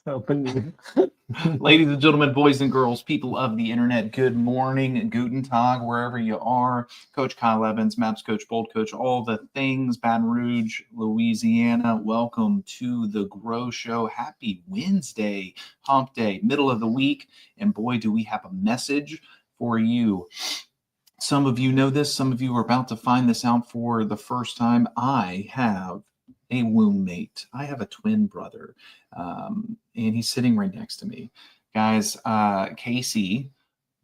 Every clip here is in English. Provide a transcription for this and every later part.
Open. Ladies and gentlemen, boys and girls, people of the internet, good morning, guten tag, wherever you are. Coach Kyle Evans, Maps Coach, Bold Coach, all the things, Baton Rouge, Louisiana. Welcome to the G.R.O.W Show. Happy Wednesday, hump day, middle of the week. And boy, do we have a message for you. Some of you know this. Some of you are about to find this out for the first time. I have a womb mate. I have a twin brother, and he's sitting right next to me. Guys, Casey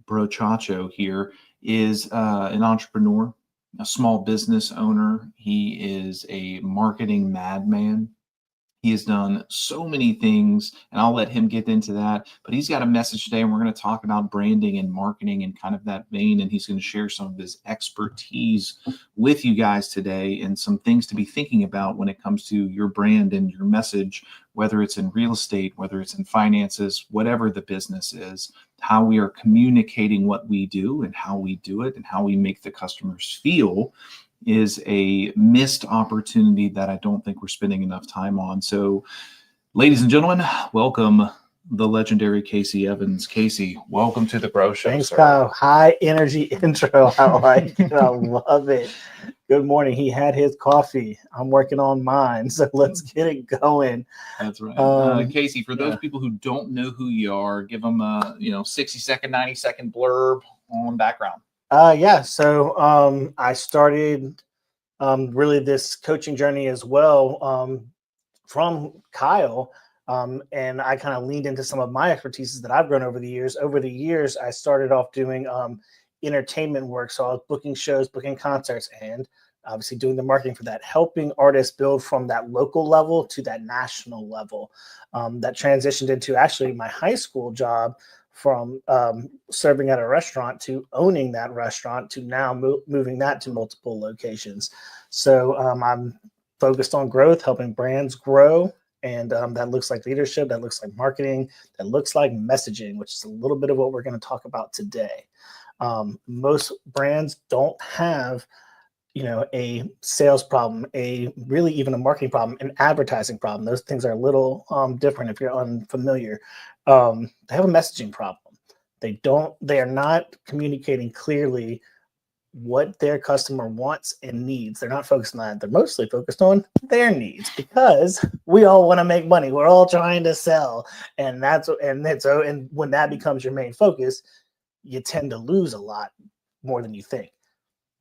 Brochacho here is an entrepreneur, a small business owner. He is a marketing madman. He has done so many things, and I'll let him get into that. But he's got a message today, and we're going to talk about branding and marketing and kind of that vein. And he's going to share some of his expertise with you guys today and some things to be thinking about when it comes to your brand and your message, whether it's in real estate, whether it's in finances, whatever the business is, how we are communicating what we do and how we do it and how we make the customers feel is a missed opportunity that I don't think we're spending enough time on. So, ladies and gentlemen, welcome the legendary Casey Evans. Casey, welcome to the G.R.O.W Show. Thanks, Kyle. High energy intro. I like it. I love it. Good morning. He had his coffee. I'm working on mine. So let's get it going. That's right. Casey, for those people who don't know who you are, give them a 60-second, 90-second blurb on background. So I started really this coaching journey as well from Kyle, and I kind of leaned into some of my expertise that I've grown over the years. Over the years, I started off doing entertainment work, so I was booking shows, booking concerts, and obviously doing the marketing for that, helping artists build from that local level to that national level. That transitioned into actually my high school job, from serving at a restaurant to owning that restaurant to now moving that to multiple locations. So I'm focused on growth, helping brands grow. And that looks like leadership, that looks like marketing, that looks like messaging, which is a little bit of what we're going to talk about today. Most brands don't have a sales problem, really even a marketing problem, an advertising problem. Those things are a little different if you're unfamiliar. They have a messaging problem. They are not communicating clearly what their customer wants and needs. They're not focused on that. They're mostly focused on their needs, because we all want to make money. We're all trying to sell. And when that becomes your main focus, you tend to lose a lot more than you think.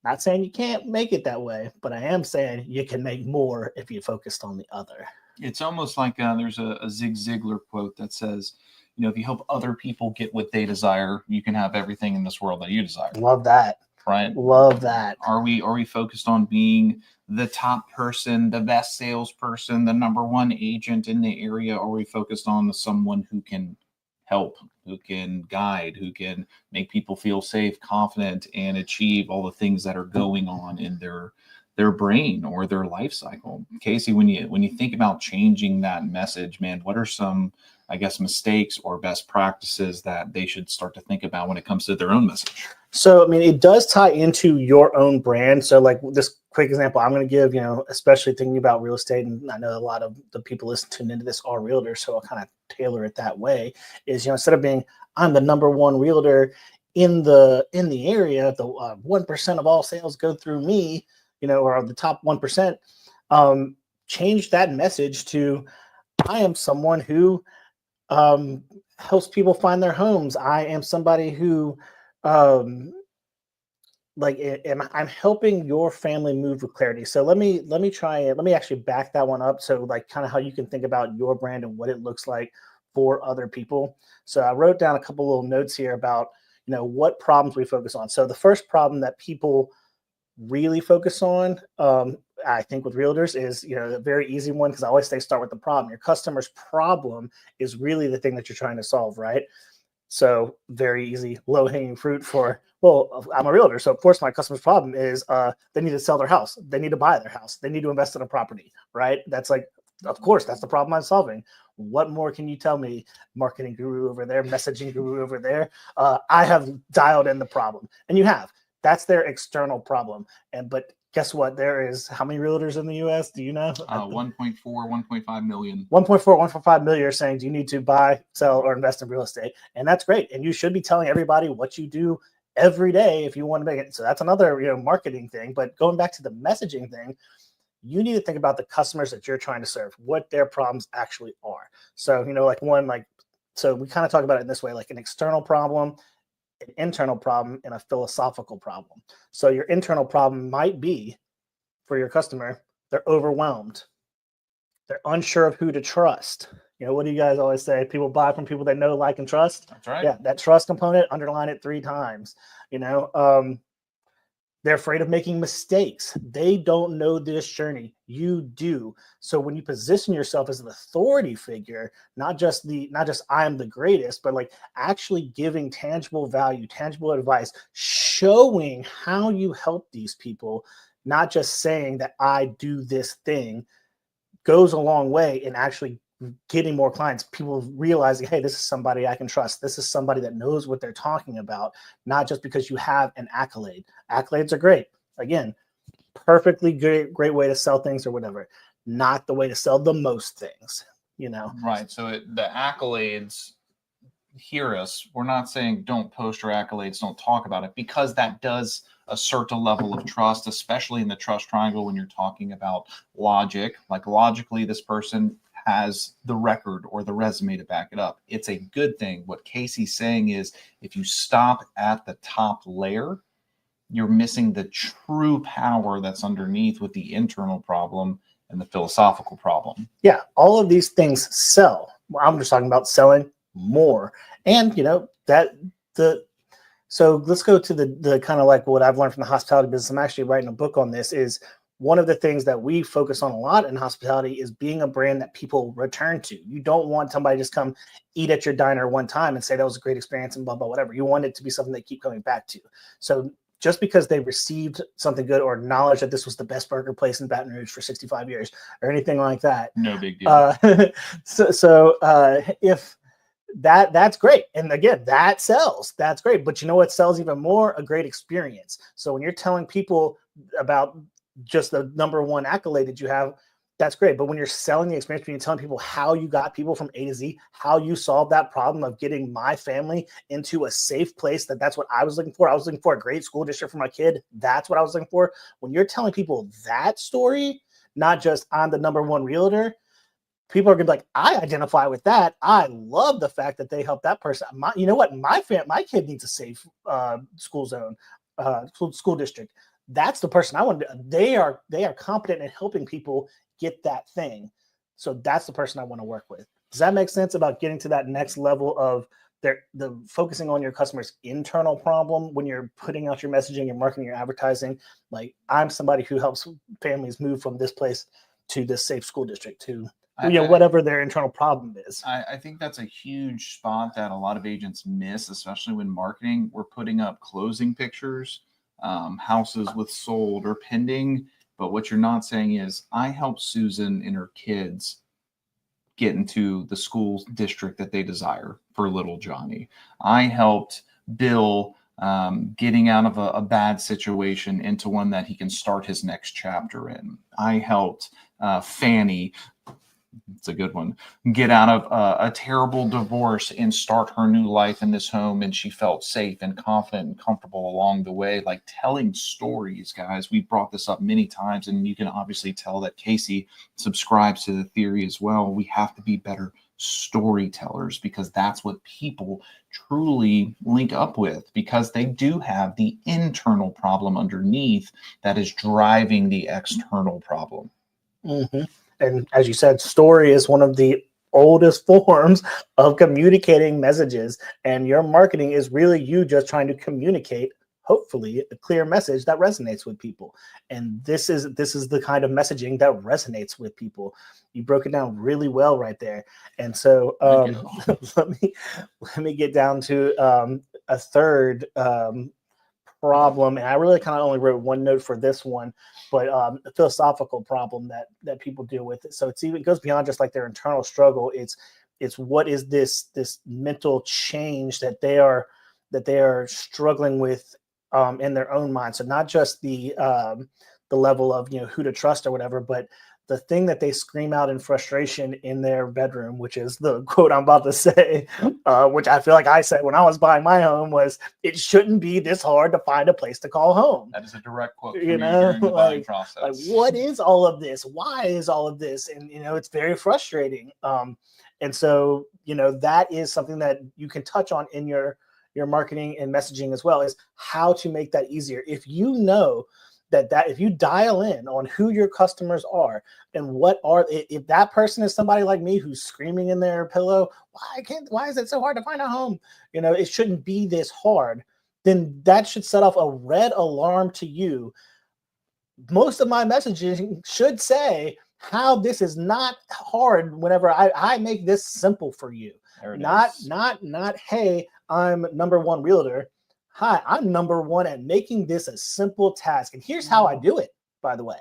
Not saying you can't make it that way, but I am saying you can make more if you focused on the other. It's almost like there's a Zig Ziglar quote that says, if you help other people get what they desire, you can have everything in this world that you desire. Love that. Right? Love that. Are we focused on being the top person, the best salesperson, the number one agent in the area? Or are we focused on someone who can help, who can guide, who can make people feel safe, confident, and achieve all the things that are going on in their brain or their life cycle? Casey, when you think about changing that message, man, what are some, mistakes or best practices that they should start to think about when it comes to their own message? So, it does tie into your own brand. So like this quick example I'm going to give, especially thinking about real estate, and I know a lot of the people listening into this are realtors, so I'll kind of tailor it that way, is, instead of being, I'm the number one realtor in the area, the 1% of all sales go through me, or the top 1%, change that message to, I am someone who helps people find their homes. I am somebody who I'm helping your family move with clarity. So let me actually back that one up. So like kind of how you can think about your brand and what it looks like for other people. So I wrote down a couple little notes here about, what problems we focus on. So the first problem that people really focus on, I think with realtors, is a very easy one, because I always say start with the problem. Your customer's problem is really the thing that you're trying to solve, right? So very easy, low-hanging fruit for, well, I'm a realtor, so of course my customer's problem is they need to sell their house, they need to buy their house, they need to invest in a property, right? That's like, of course, that's the problem I'm solving. What more can you tell me, marketing guru over there, messaging guru over there? I have dialed in the problem, and you have. That's their external problem. But guess what? There is how many realtors in the U.S.? Do you know? 1.4, 1.5 million. 1.4, 1.5 million are saying, do you need to buy, sell, or invest in real estate? And that's great. And you should be telling everybody what you do every day if you want to make it. So that's another, marketing thing. But going back to the messaging thing, you need to think about the customers that you're trying to serve, what their problems actually are. So, so we kind of talk about it in this way, like an external problem, an internal problem, and a philosophical problem. So your internal problem might be, for your customer, they're overwhelmed. They're unsure of who to trust. What do you guys always say? People buy from people they know, like, and trust. That's right. Yeah, that trust component, underline it 3 times. They're afraid of making mistakes. They don't know this journey. You do. So when you position yourself as an authority figure, not just I'm the greatest, but like actually giving tangible value, tangible advice, showing how you help these people, not just saying that I do this thing, goes a long way in actually getting more clients, people realizing, hey, this is somebody I can trust. This is somebody that knows what they're talking about, not just because you have an accolade. Accolades are great. Again, perfectly great way to sell things or whatever. Not the way to sell the most things, Right. So the accolades, hear us. We're not saying don't post your accolades, don't talk about it, because that does assert a level of trust, especially in the trust triangle when you're talking about logic. Like logically, this person has the record or the resume to back it up. It's a good thing. What Casey's saying is if you stop at the top layer, you're missing the true power that's underneath with the internal problem and the philosophical problem. Yeah, all of these things sell. I'm just talking about selling more. And so let's go to the kind of like what I've learned from the hospitality business. I'm actually writing a book on this. Is one of the things that we focus on a lot in hospitality is being a brand that people return to. You don't want somebody to just come eat at your diner one time and say that was a great experience and blah, blah, whatever. You want it to be something they keep coming back to. So just because they received something good or knowledge that this was the best burger place in Baton Rouge for 65 years or anything like that. No big deal. If that's great. And again, that sells. That's great. But you know what sells even more? A great experience. So when you're telling people about just the number one accolade that you have, that's great. But when you're selling the experience, when you're telling people how you got people from A to Z, how you solved that problem of getting my family into a safe place, that's what I was looking for. I was looking for a great school district for my kid. That's what I was looking for. When you're telling people that story, not just I'm the number one realtor, people are going to be like, I identify with that. I love the fact that they helped that person. You know what? My kid needs a safe school zone, school district. That's the person I want to. They are competent in helping people get that thing. So that's the person I want to work with. Does that make sense about getting to that next level of the focusing on your customer's internal problem when you're putting out your messaging, your marketing, your advertising? Like, I'm somebody who helps families move from this place to this safe school district to whatever their internal problem is. I think that's a huge spot that a lot of agents miss, especially when marketing. We're putting up closing pictures, houses with sold or pending. But what you're not saying is, I helped Susan and her kids get into the school district that they desire for little Johnny. I helped Bill getting out of a bad situation into one that he can start his next chapter in. I helped Fanny, it's a good one, get out of a terrible divorce and start her new life in this home. And she felt safe and confident and comfortable along the way. Like, telling stories, guys. We brought this up many times, and you can obviously tell that Casey subscribes to the theory as well. We have to be better storytellers, because that's what people truly link up with, because they do have the internal problem underneath that is driving the external problem. Mm-hmm. And as you said, story is one of the oldest forms of communicating messages. And your marketing is really you just trying to communicate, hopefully, a clear message that resonates with people. And this is the kind of messaging that resonates with people. You broke it down really well right there. And so let me get down to a third problem. And I really kind of only wrote one note for this one, but a philosophical problem that people deal with. So it goes beyond just like their internal struggle. It's what is this mental change that they are struggling with in their own mind. So not just the the level of, who to trust or whatever, but the thing that they scream out in frustration in their bedroom, which is the quote I'm about to say, which I feel like I said when I was buying my home, was, it shouldn't be this hard to find a place to call home. That is a direct quote from you during the buying process. Like, what is all of this? Why is all of this? And, it's very frustrating. And so, that is something that you can touch on in your marketing and messaging as well, is how to make that easier. If you know that if you dial in on who your customers are and if that person is somebody like me who's screaming in their pillow, why is it so hard to find a home? It shouldn't be this hard. Then that should set off a red alarm to you. Most of my messaging should say how this is not hard whenever I make this simple for you. Not, hey, I'm number one realtor. Hi, I'm number one at making this a simple task. And here's how I do it, by the way.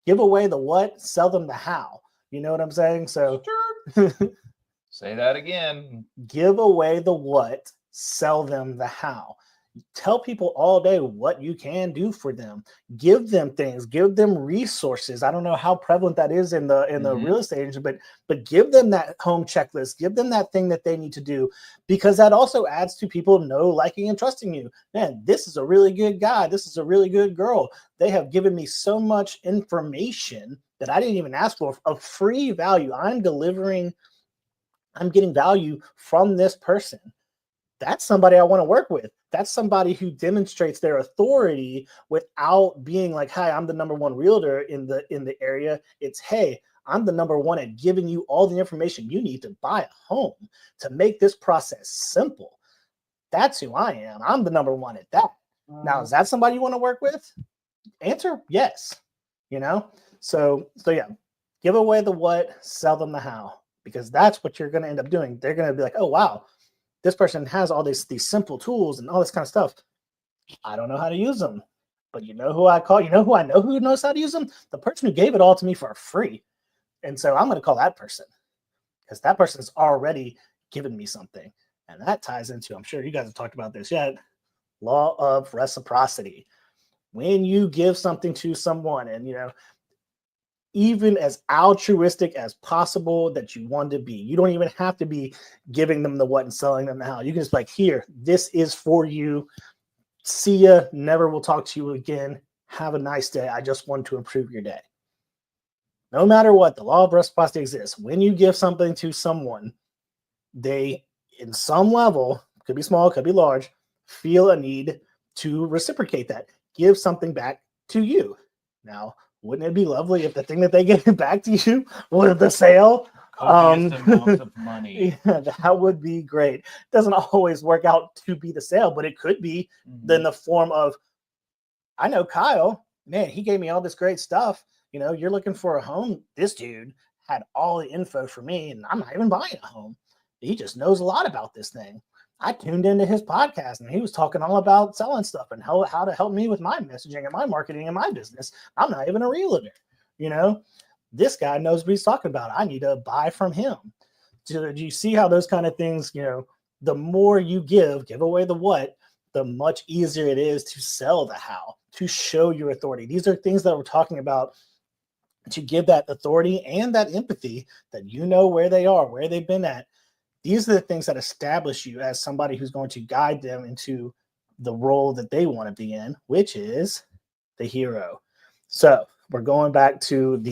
Give away the what, sell them the how. You know what I'm saying? So say that again. Give away the what, sell them the how. Tell people all day what you can do for them. Give them things, give them resources. I don't know how prevalent that is in the real estate industry, but give them that home checklist, give them that thing that they need to do, because that also adds to people liking and trusting you. Man, this is a really good guy. This is a really good girl. They have given me so much information that I didn't even ask for, of free value. I'm getting value from this person. That's somebody I want to work with. That's somebody who demonstrates their authority without being like, "Hi, I'm the number one realtor in the area." It's, "Hey, I'm the number one at giving you all the information you need to buy a home, to make this process simple." That's who I am. I'm the number one at that. Now, is that somebody you want to work with? Answer yes. So yeah, give away the what, sell them the how, because that's what you're going to end up doing. They're going to be like, "Oh, wow, this person has all these simple tools and all this kind of stuff. I don't know how to use them." But you know who I call? You know who I know who knows how to use them? The person who gave it all to me for free. And so I'm going to call that person, because that person has already given me something. And that ties into, I'm sure you guys have talked about this yet, law of reciprocity. When you give something to someone, and even as altruistic as possible that you want to be, you don't even have to be giving them the what and selling them the how. You can just be like, "Here, this is for you. See ya. Never will talk to you again. Have a nice day. I just want to improve your day." No matter what, the law of reciprocity exists. When you give something to someone, they, in some level, could be small, could be large, feel a need to reciprocate that. Give something back to you. Now, wouldn't it be lovely if the thing that they gave back to you was the sale? Copious amounts of money. Yeah, that would be great. It doesn't always work out to be the sale, but it could be in the form of, "I know Kyle, man, he gave me all this great stuff. You're looking for a home. This dude had all the info for me, and I'm not even buying a home. He just knows a lot about this thing. I tuned into his podcast, and he was talking all about selling stuff and how to help me with my messaging and my marketing and my business. I'm not even a realtor. This guy knows what he's talking about. I need to buy from him." Do you see how those kind of things, the more you give away the what, the much easier it is to sell the how, to show your authority. These are things that we're talking about, to give that authority and that empathy, that where they are, where they've been at. These are the things that establish you as somebody who's going to guide them into the role that they want to be in, which is the hero. So we're going back to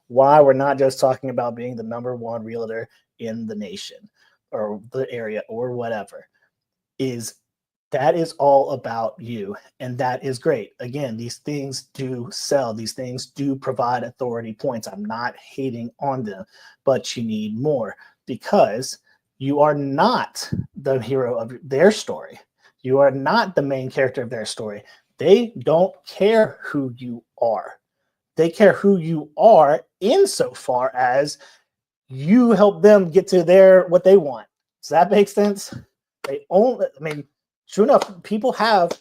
why we're not just talking about being the number one realtor in the nation or the area or whatever. That is all about you. And that is great. Again, these things do sell. These things do provide authority points. I'm not hating on them, but you need more, because you are not the hero of their story. You are not the main character of their story. They don't care who you are. They care who you are insofar as you help them get to what they want. Does that make sense? Sure enough, people have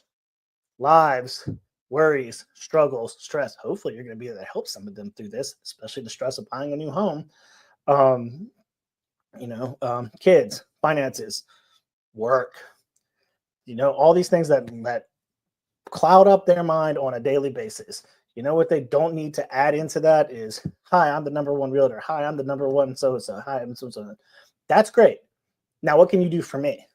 lives, worries, struggles, stress. Hopefully you're going to be able to help some of them through this, especially the stress of buying a new home. Kids, finances, work, all these things that cloud up their mind on a daily basis. You know what they don't need to add into that is, hi, I'm the number one realtor. Hi, I'm the number one so-and-so. Hi, I'm so-and-so. That's great. Now, what can you do for me?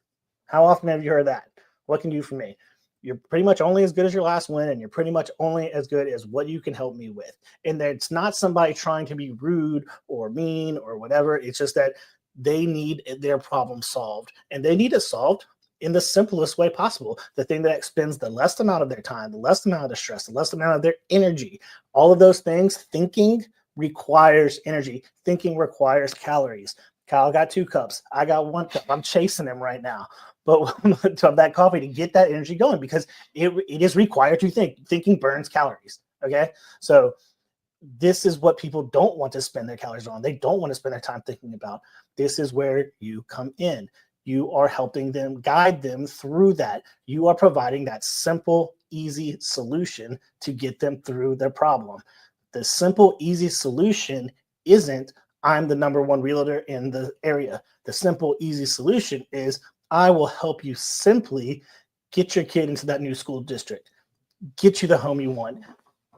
How often have you heard that? What can you do for me? You're pretty much only as good as your last win, and you're pretty much only as good as what you can help me with. And it's not somebody trying to be rude or mean or whatever. It's just that they need their problem solved, and they need it solved in the simplest way possible. The thing that expends the least amount of their time, the least amount of the stress, the least amount of their energy, all of those things. Thinking requires energy. Thinking requires calories. Kyle got 2 cups. I got 1 cup. I'm chasing him right now. But to that coffee to get that energy going, because it is required to think. Thinking burns calories. Okay. So this is what people don't want to spend their calories on. They don't want to spend their time thinking about. This is where you come in. You are helping them, guide them through that. You are providing that simple, easy solution to get them through their problem. The simple, easy solution isn't, I'm the number one realtor in the area. The simple, easy solution is, I will help you simply get your kid into that new school district, get you the home you want.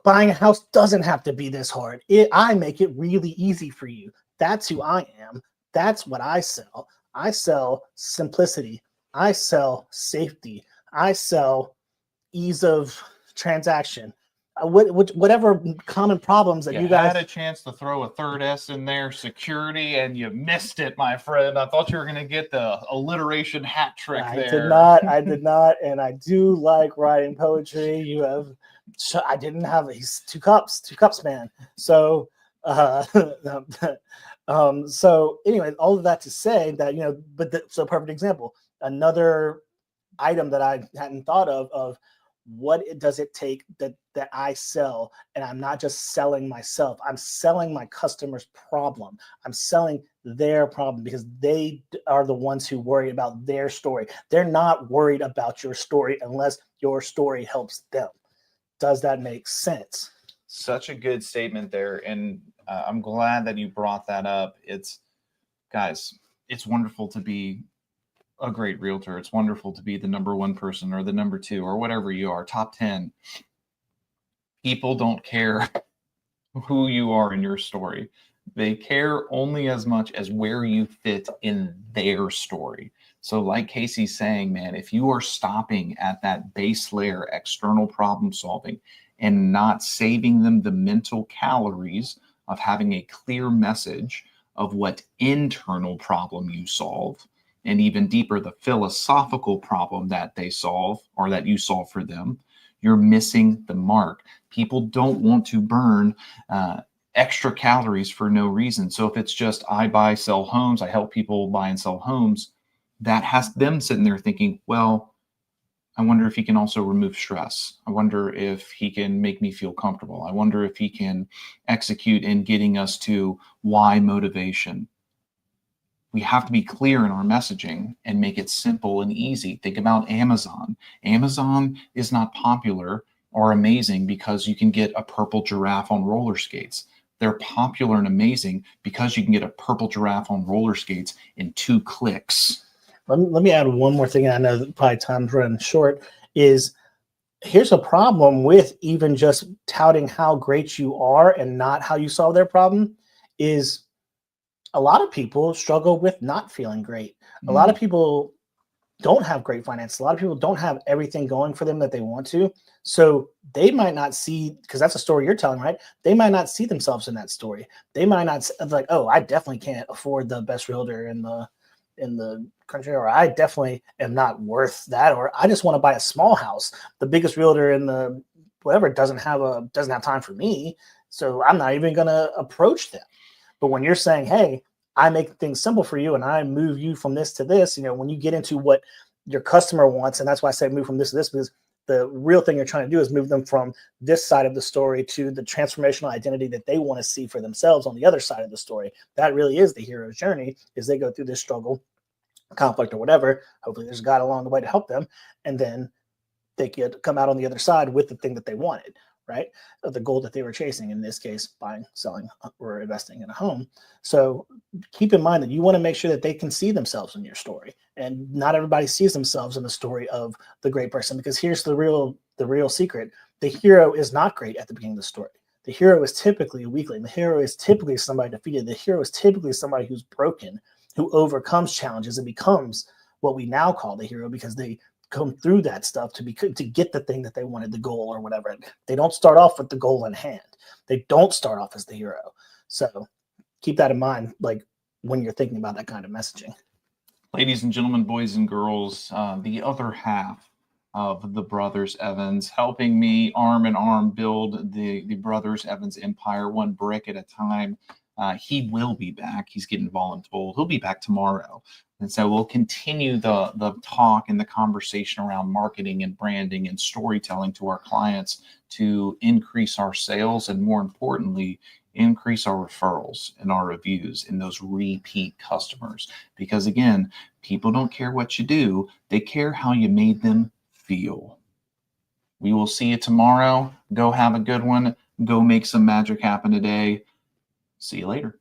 Buying a house doesn't have to be this hard. I make it really easy for you. That's who I am. That's what I sell. I sell simplicity. I sell safety. I sell ease of transaction. Whatever common problems that you guys had a chance to throw a third S in there, security, and you missed it, my friend. I thought you were going to get the alliteration hat trick there. I did not, and I do like writing poetry. You have, I didn't have, he's 2 cups, man. So, so anyway, all of that to say that, so perfect example, another item that I hadn't thought of what does it take that I sell, and I'm not just selling myself. I'm selling my customer's problem. I'm selling their problem because they are the ones who worry about their story. They're not worried about your story unless your story helps them. Does that make sense? Such a good statement there, and I'm glad that you brought that up. Guys, it's wonderful to be a great realtor. It's wonderful to be the number 1 person or the number 2 or whatever you are, top 10. People don't care who you are in your story. They care only as much as where you fit in their story. So like Casey's saying, man, if you are stopping at that base layer, external problem solving, and not saving them the mental calories of having a clear message of what internal problem you solve, and even deeper, the philosophical problem that they solve or that you solve for them, you're missing the mark. People don't want to burn extra calories for no reason. So if it's just I buy, sell homes, I help people buy and sell homes, that has them sitting there thinking, well, I wonder if he can also remove stress. I wonder if he can make me feel comfortable. I wonder if he can execute in getting us to why motivation. We have to be clear in our messaging and make it simple and easy. Think about Amazon. Amazon is not popular or amazing because you can get a purple giraffe on roller skates. They're popular and amazing because you can get a purple giraffe on roller skates in 2 clicks. Let me add one more thing. I know that probably time's running short. Is here's a problem with even just touting how great you are and not how you solve their problem. Is a lot of people struggle with not feeling great. A lot of people don't have great finance. A lot of people don't have everything going for them that they want to. So they might not see, because that's a story you're telling, right? They might not see themselves in that story. They might not like, oh, I definitely can't afford the best realtor in the country, or I definitely am not worth that, or I just want to buy a small house. The biggest realtor in the whatever doesn't have time for me, so I'm not even going to approach them. But when you're saying, hey, I make things simple for you and I move you from this to this, when you get into what your customer wants, and that's why I say move from this to this, because the real thing you're trying to do is move them from this side of the story to the transformational identity that they want to see for themselves on the other side of the story. That really is the hero's journey, is they go through this struggle, conflict, or whatever. Hopefully there's God along the way to help them. And then they could come out on the other side with the thing that they wanted, right? The goal that they were chasing, in this case, buying, selling, or investing in a home. So keep in mind that you want to make sure that they can see themselves in your story. And not everybody sees themselves in the story of the great person, because here's the real the real secret. The hero is not great at the beginning of the story. The hero is typically a weakling. The hero is typically somebody defeated. The hero is typically somebody who's broken, who overcomes challenges and becomes what we now call the hero because they come through that stuff to get the thing that they wanted, the goal or whatever. They don't start off with the goal in hand. They don't start off as the hero. So keep that in mind, like when you're thinking about that kind of messaging. Ladies and gentlemen, boys and girls, the other half of the Brothers Evans, helping me arm in arm build the Brothers Evans empire, one brick at a time. He will be back. He's getting voluntold. He'll be back tomorrow. And so we'll continue the talk and the conversation around marketing and branding and storytelling to our clients to increase our sales and, more importantly, increase our referrals and our reviews and those repeat customers. Because again, people don't care what you do. They care how you made them feel. We will see you tomorrow. Go have a good one. Go make some magic happen today. See you later.